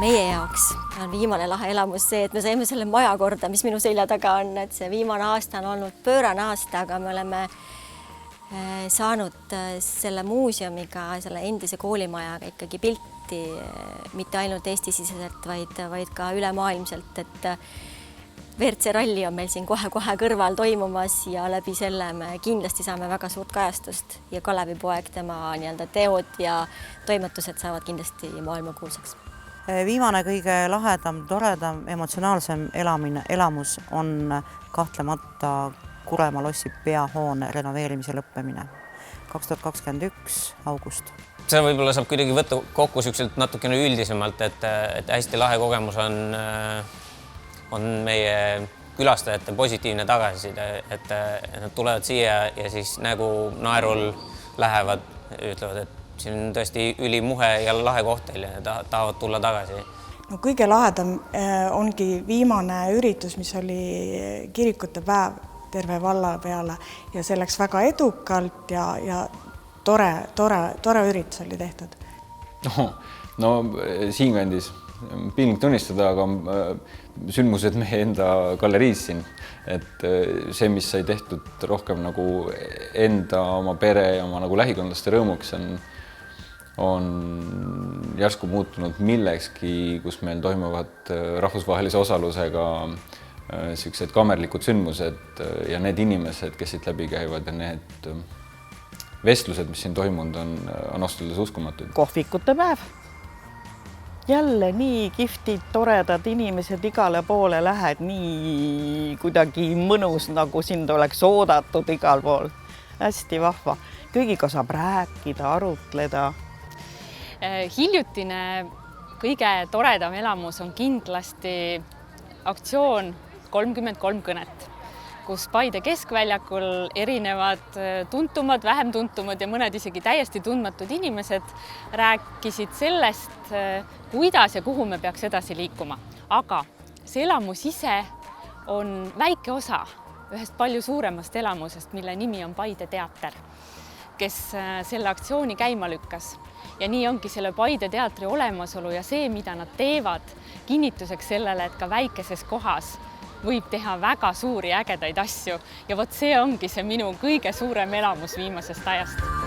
Meie jaoks on viimane lahe elamus see, et me saime selle maja korda, mis minu selja taga on, et see viimane aasta on olnud pöörane aasta, aga me oleme saanud selle muuseumiga, selle endise koolimajaga ikkagi pilti mitte ainult Eesti-siseselt, vaid ka ülemaailmselt, et WRC ralli on meil siin kohe-kohe kõrval toimumas ja läbi selle me kindlasti saame väga suurt kajastust ja Kalevipoeg, tema teod ja toimetused saavad kindlasti maailmakuulsaks. Viimane kõige lahedam, toredam, emotsionaalsem elamus on kahtlemata Kuremaa lossi peahoone renoveerimise lõppemine 2021 august. See võib-olla saab kuidagi võtta kokku sükselt natukene üldisemalt, et hästi lahe kogemus on meie külastajate positiivne tagasiside, et nad tulevad siia ja siis nägu naerul lähevad, ütlevad, et siin on tõesti ülimuhe ja lahe koht ja tahavad tulla tagasi. No, kõige lahedam ongi viimane üritus, mis oli kirikute päev terve valla peale ja see läks väga edukalt ja tore üritus oli tehtud. No siinkandis piinlik tunnistada, aga sündmused meie enda galeriis siin, et see, mis sai tehtud rohkem nagu enda, oma pere ja oma nagu lähikondlaste rõõmuks on järsku muutunud millekski, kus meil toimuvad rahvusvahelise osalusega sellised kamerlikud sündmused ja need inimesed, kes siit läbi käivad ja need vestlused, mis siin toimunud on ausalt uskumatud. Kohvikute päev. Jälle nii kihvtid, toredad inimesed igale poole lähed, nii kuidagi mõnus, nagu sind oleks oodatud igal pool. Hästi vahva. Kõigiga saab rääkida, arutleda. Hiljutine kõige toredam elamus on kindlasti aktsioon 33 kõnet, kus Paide keskväljakul erinevad tuntumad, vähem tuntumad ja mõned isegi täiesti tundmatud inimesed rääkisid sellest, kuidas ja kuhu me peaks edasi liikuma. Aga see elamus ise on väike osa ühest palju suuremast elamusest, mille nimi on Paide teater, kes selle aktsiooni käima lükkas. Ja nii ongi selle Paide teatri olemasolu ja see, mida nad teevad, kinnituseks sellele, et ka väikeses kohas võib teha väga suuri ägedaid asju ja vot see ongi see minu kõige suurem elamus viimasest ajast.